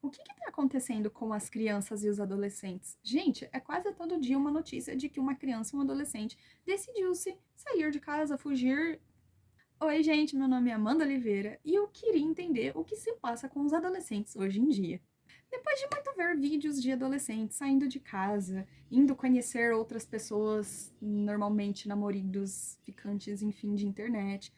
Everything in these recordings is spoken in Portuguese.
O que está acontecendo com as crianças e os adolescentes? Gente, é quase todo dia uma notícia de que uma criança, um adolescente, decidiu-se sair de casa, fugir. Oi, gente, meu nome é Amanda Oliveira e eu queria entender o que se passa com os adolescentes hoje em dia. Depois de muito ver vídeos de adolescentes saindo de casa, indo conhecer outras pessoas, normalmente namoridos, ficantes, enfim, de internet,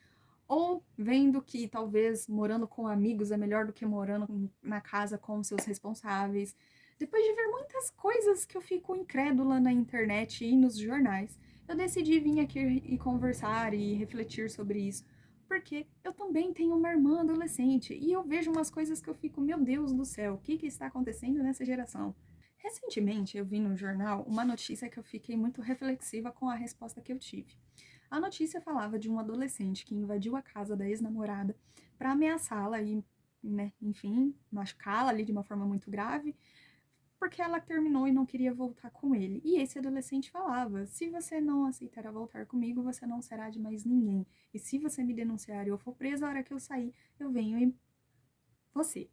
ou vendo que talvez morando com amigos é melhor do que morando na casa com seus responsáveis. Depois de ver muitas coisas que eu fico incrédula na internet e nos jornais, eu decidi vir aqui e conversar e refletir sobre isso. Porque eu também tenho uma irmã adolescente e eu vejo umas coisas que eu fico, meu Deus do céu, o que está acontecendo nessa geração? Recentemente eu vi no jornal uma notícia que eu fiquei muito reflexiva com a resposta que eu tive. A notícia falava de um adolescente que invadiu a casa da ex-namorada para ameaçá-la e, né, enfim, machucá-la ali de uma forma muito grave, porque ela terminou e não queria voltar com ele. E esse adolescente falava: se você não aceitar voltar comigo, você não será de mais ninguém. E se você me denunciar e eu for presa, a hora que eu sair, eu venho em você.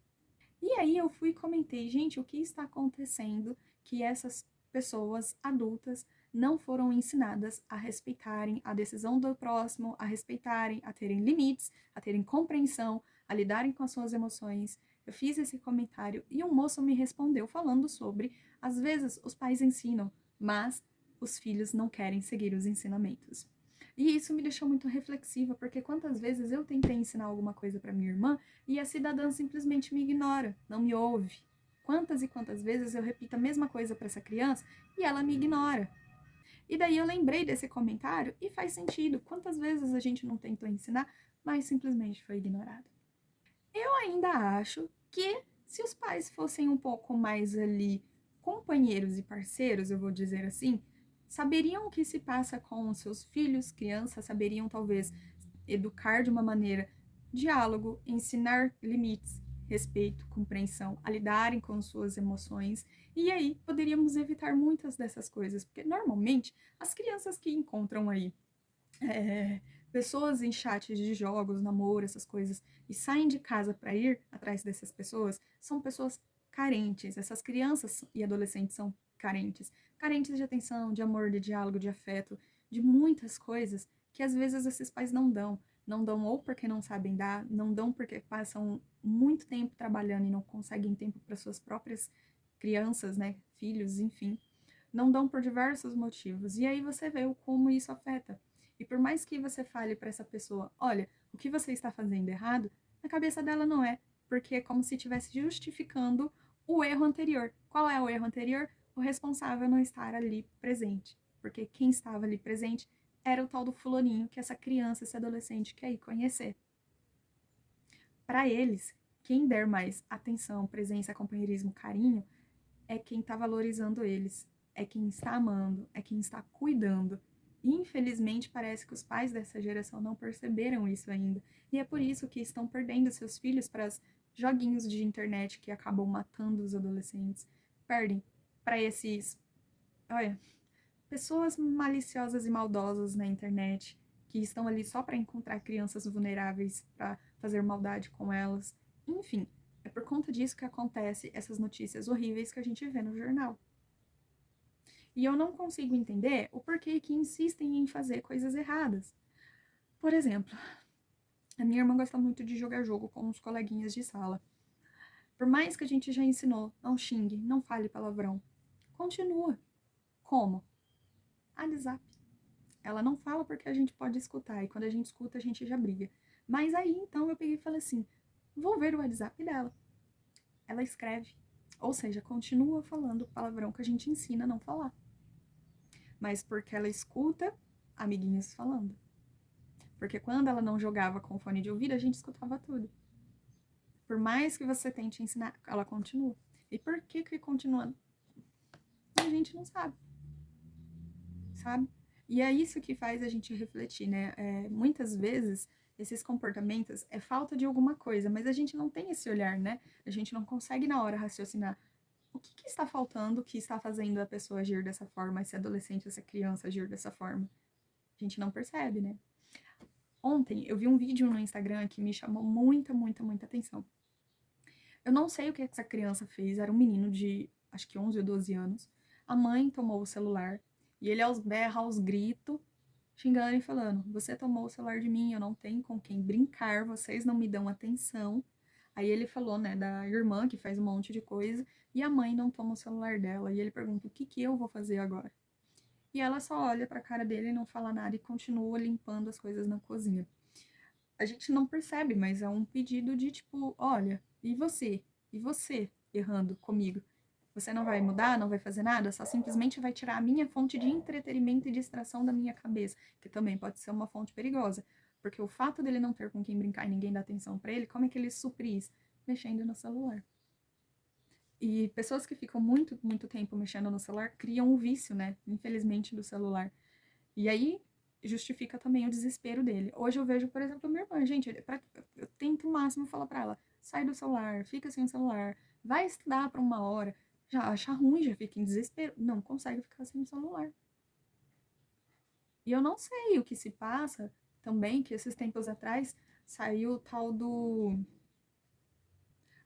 E aí eu fui e comentei, gente, o que está acontecendo que essas pessoas adultas não foram ensinadas a respeitarem a decisão do próximo, a respeitarem, a terem limites, a terem compreensão, a lidarem com as suas emoções. Eu fiz esse comentário e um moço me respondeu falando sobre, às vezes os pais ensinam, mas os filhos não querem seguir os ensinamentos. E isso me deixou muito reflexiva, porque quantas vezes eu tentei ensinar alguma coisa para minha irmã e a cidadã simplesmente me ignora, não me ouve. Quantas e quantas vezes eu repito a mesma coisa para essa criança e ela me ignora. E daí eu lembrei desse comentário e faz sentido. Quantas vezes a gente não tentou ensinar, mas simplesmente foi ignorado. Eu ainda acho que se os pais fossem um pouco mais ali companheiros e parceiros, eu vou dizer assim, saberiam o que se passa com os seus filhos, crianças, saberiam talvez educar de uma maneira diálogo, ensinar limites, respeito, compreensão, a lidarem com suas emoções. E aí poderíamos evitar muitas dessas coisas, porque normalmente as crianças que encontram aí é, pessoas em chats de jogos, namoro, essas coisas, e saem de casa para ir atrás dessas pessoas, são pessoas carentes. Essas crianças e adolescentes são carentes. Carentes de atenção, de amor, de diálogo, de afeto, de muitas coisas que às vezes esses pais não dão. Não dão ou porque não sabem dar, não dão porque passam muito tempo trabalhando e não conseguem tempo para suas próprias crianças, né, filhos, enfim. Não dão por diversos motivos. E aí você vê como isso afeta. E por mais que você fale para essa pessoa, olha, o que você está fazendo errado, na cabeça dela não é, porque é como se estivesse justificando o erro anterior. Qual é o erro anterior? O responsável não estar ali presente, porque quem estava ali presente era o tal do fulaninho que essa criança, esse adolescente quer ir conhecer. Para eles, quem der mais atenção, presença, companheirismo, carinho, é quem está valorizando eles, é quem está amando, é quem está cuidando. E, infelizmente, parece que os pais dessa geração não perceberam isso ainda. E é por isso que estão perdendo seus filhos para os joguinhos de internet que acabam matando os adolescentes. Perdem para esses, olha, pessoas maliciosas e maldosas na internet que estão ali só para encontrar crianças vulneráveis, para fazer maldade com elas. Enfim, é por conta disso que acontece essas notícias horríveis que a gente vê no jornal. E eu não consigo entender o porquê que insistem em fazer coisas erradas. Por exemplo, a minha irmã gosta muito de jogar jogo com os coleguinhas de sala. Por mais que a gente já ensinou, não xingue, não fale palavrão. Continua. Como? WhatsApp. Ela não fala porque a gente pode escutar, e quando a gente escuta, a gente já briga. Mas aí, então, eu peguei e falei assim, vou ver o WhatsApp dela. Ela escreve. Ou seja, continua falando o palavrão que a gente ensina a não falar. Mas porque ela escuta amiguinhos falando. Porque quando ela não jogava com fone de ouvido, a gente escutava tudo. Por mais que você tente ensinar, ela continua. E por que continua? A gente não sabe. Sabe? E é isso que faz a gente refletir, né? Muitas vezes esses comportamentos é falta de alguma coisa, mas a gente não tem esse olhar, né? A gente não consegue na hora raciocinar o que está faltando, o que está fazendo a pessoa agir dessa forma, esse adolescente, essa criança agir dessa forma. A gente não percebe, né? Ontem eu vi um vídeo no Instagram que me chamou muita, muita, muita atenção. Eu não sei o que essa criança fez, era um menino de acho que 11 ou 12 anos. A mãe tomou o celular e ele aos berra, aos gritos, xingando e falando: Você tomou o celular de mim, eu não tenho com quem brincar, vocês não me dão atenção. Aí ele falou, né, da irmã que faz um monte de coisa e a mãe não toma o celular dela. E ele pergunta: O que que eu vou fazer agora? E ela só olha pra cara dele e não fala nada e continua limpando as coisas na cozinha. A gente não percebe, mas é um pedido de tipo: Olha, e você? E você errando comigo? Você não vai mudar, não vai fazer nada, só simplesmente vai tirar a minha fonte de entretenimento e distração da minha cabeça, que também pode ser uma fonte perigosa. Porque o fato dele não ter com quem brincar e ninguém dá atenção pra ele, como é que ele supre isso? Mexendo no celular. E pessoas que ficam muito, muito tempo mexendo no celular criam um vício, né? Infelizmente, do celular. E aí justifica também o desespero dele. Hoje eu vejo, por exemplo, minha irmã, gente, eu tento o máximo falar pra ela: sai do celular, fica sem o celular, vai estudar por uma hora. Já acha ruim, já fica em desespero, não consegue ficar sem o celular. E eu não sei o que se passa também, que esses tempos atrás saiu o tal do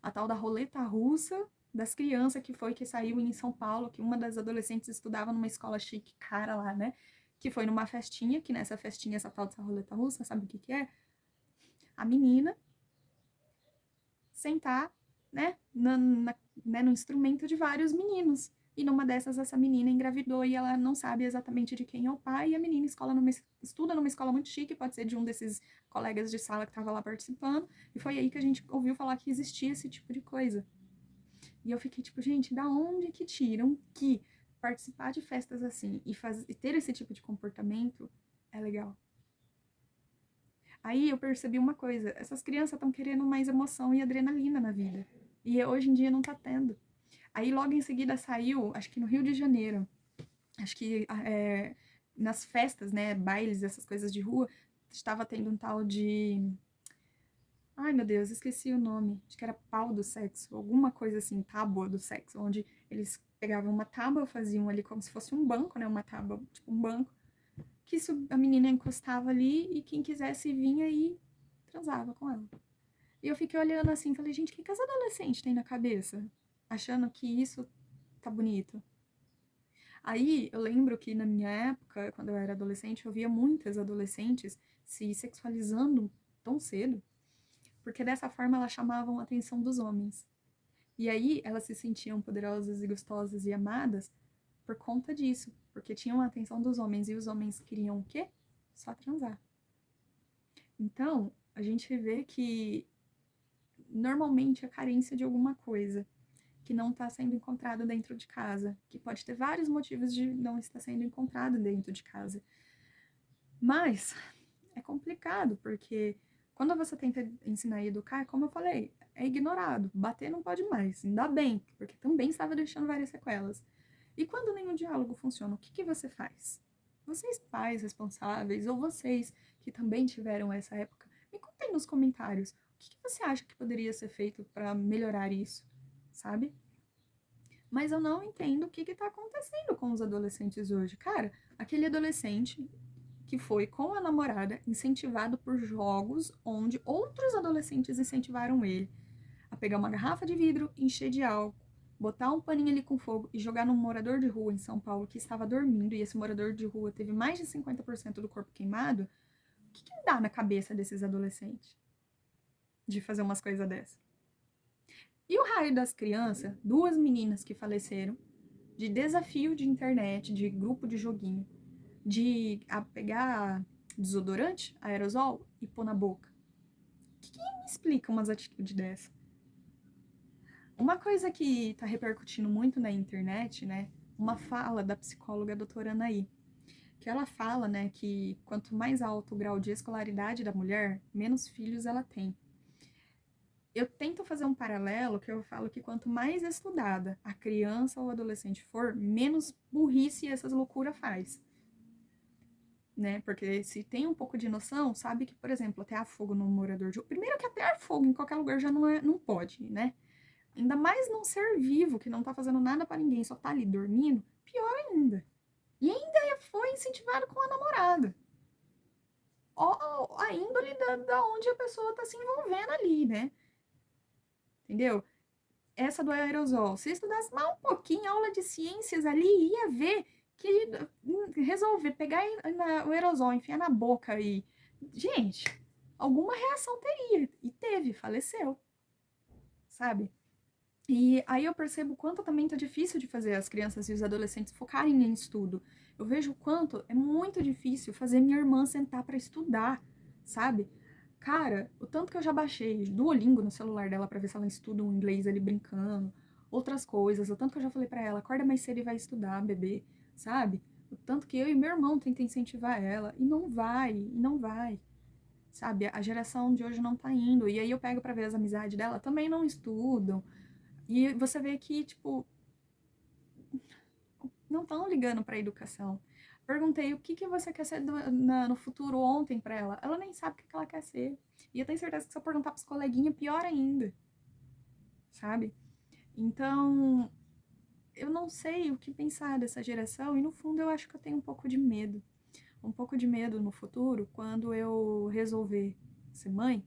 a tal da roleta russa das crianças que saiu em São Paulo, que uma das adolescentes estudava numa escola chique, cara lá, né? Que foi numa festinha, que nessa festinha, essa tal dessa roleta russa, sabe o que que é? A menina sentar, né, no instrumento de vários meninos. E numa dessas, essa menina engravidou e ela não sabe exatamente de quem é o pai. E a menina estuda numa escola muito chique, pode ser de um desses colegas de sala que estava lá participando. E foi aí que a gente ouviu falar que existia esse tipo de coisa. E eu fiquei tipo, gente, da onde que tiram que participar de festas assim e ter esse tipo de comportamento é legal? Aí eu percebi uma coisa: essas crianças estão querendo mais emoção e adrenalina na vida. E hoje em dia não tá tendo. Aí logo em seguida saiu, acho que no Rio de Janeiro, acho que nas festas, né, bailes, essas coisas de rua, estava tendo um tal de. Ai, meu Deus, esqueci o nome. Acho que era pau do sexo, alguma coisa assim, tábua do sexo, onde eles pegavam uma tábua, faziam ali como se fosse um banco, né? Uma tábua, tipo um banco, que a menina encostava ali e quem quisesse vinha e transava com ela. E eu fiquei olhando assim, falei, gente, o que as adolescentes têm na cabeça? Achando que isso tá bonito. Aí eu lembro que na minha época, quando eu era adolescente, eu via muitas adolescentes se sexualizando tão cedo, porque dessa forma elas chamavam a atenção dos homens. E aí elas se sentiam poderosas e gostosas e amadas por conta disso, porque tinham a atenção dos homens e os homens queriam o quê? Só transar. Então, a gente vê que normalmente a carência de alguma coisa que não está sendo encontrado dentro de casa, que pode ter vários motivos de não estar sendo encontrado dentro de casa. Mas é complicado, porque quando você tenta ensinar e educar, como eu falei, é ignorado. Bater não pode mais, ainda bem, porque também estava deixando várias sequelas. E quando nenhum diálogo funciona, o que, que você faz? Vocês, pais responsáveis, ou vocês que também tiveram essa época, me contem nos comentários o que, que você acha que poderia ser feito para melhorar isso, sabe? Mas eu não entendo o que está acontecendo com os adolescentes hoje. Cara, aquele adolescente que foi com a namorada incentivado por jogos onde outros adolescentes incentivaram ele a pegar uma garrafa de vidro, encher de álcool, botar um paninho ali com fogo e jogar num morador de rua em São Paulo que estava dormindo e esse morador de rua teve mais de 50% do corpo queimado. O que, que dá na cabeça desses adolescentes de fazer umas coisas dessas? E o raio das crianças, duas meninas que faleceram de desafio de internet, de grupo de joguinho, de pegar desodorante, aerosol e pôr na boca. Quem me explica umas atitudes dessa? Uma coisa que tá repercutindo muito na internet, né? Uma fala da psicóloga doutora Anaí, que ela fala, né, que quanto mais alto o grau de escolaridade da mulher, menos filhos ela tem. Eu tento fazer um paralelo que eu falo que quanto mais estudada a criança ou adolescente for, menos burrice essas loucuras faz. Né? Porque se tem um pouco de noção, sabe que, por exemplo, atear fogo num morador de rua. Primeiro que atear fogo em qualquer lugar já não pode, né? Ainda mais num ser vivo que não tá fazendo nada para ninguém, só tá ali dormindo, pior ainda. E ainda foi incentivado com a namorada. Ó, a índole da onde a pessoa tá se envolvendo ali, né? Entendeu? essa do aerosol. Se estudasse mais um pouquinho, aula de ciências ali, ia ver que resolver pegar o aerosol, enfiar na boca e... Gente, alguma reação teria. E teve, faleceu. Sabe? E aí eu percebo o quanto também tá difícil de fazer as crianças e os adolescentes focarem em estudo. Eu vejo o quanto é muito difícil fazer minha irmã sentar para estudar, sabe? Cara, o tanto que eu já baixei Duolingo no celular dela para ver se ela estuda um inglês ali brincando, outras coisas, o tanto que eu já falei para ela, acorda mais cedo e vai estudar, bebê, sabe? O tanto que eu e meu irmão tentam incentivar ela e não vai, e não vai. Sabe? A geração de hoje não tá indo. E aí eu pego para ver as amizades dela, também não estudam. E você vê que, tipo, não estão ligando para a educação. Perguntei o que você quer ser no futuro ontem para ela. Ela nem sabe o que ela quer ser. E eu tenho certeza que se eu perguntar pros coleguinhas, pior ainda. Sabe? Então, eu não sei o que pensar dessa geração e no fundo eu acho que eu tenho um pouco de medo. Um pouco de medo no futuro, quando eu resolver ser mãe.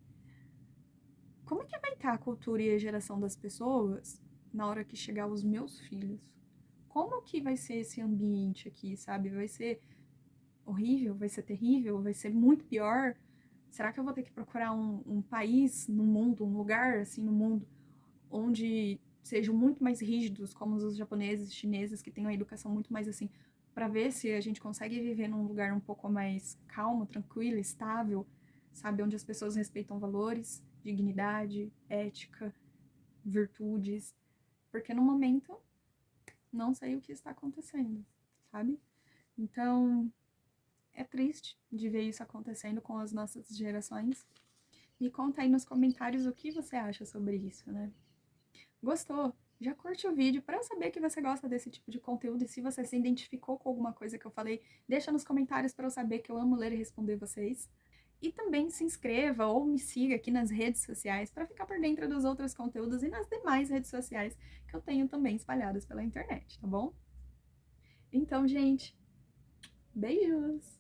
Como é que vai estar a cultura e a geração das pessoas na hora que chegar os meus filhos? Como que vai ser esse ambiente aqui, sabe? Vai ser horrível? Vai ser terrível? Vai ser muito pior? Será que eu vou ter que procurar um país no mundo, um lugar assim no mundo, onde sejam muito mais rígidos, como os japoneses, chineses, que têm uma educação muito mais assim, para ver se a gente consegue viver num lugar um pouco mais calmo, tranquilo, estável, sabe? Onde as pessoas respeitam valores, dignidade, ética, virtudes. Porque no momento não sei o que está acontecendo, sabe? Então, é triste de ver isso acontecendo com as nossas gerações. Me conta aí nos comentários o que você acha sobre isso, né? Gostou? Já curte o vídeo para eu saber que você gosta desse tipo de conteúdo e se você se identificou com alguma coisa que eu falei, deixa nos comentários para eu saber que eu amo ler e responder vocês. E também se inscreva ou me siga aqui nas redes sociais para ficar por dentro dos outros conteúdos e nas demais redes sociais que eu tenho também espalhadas pela internet, tá bom? Então, gente, beijos!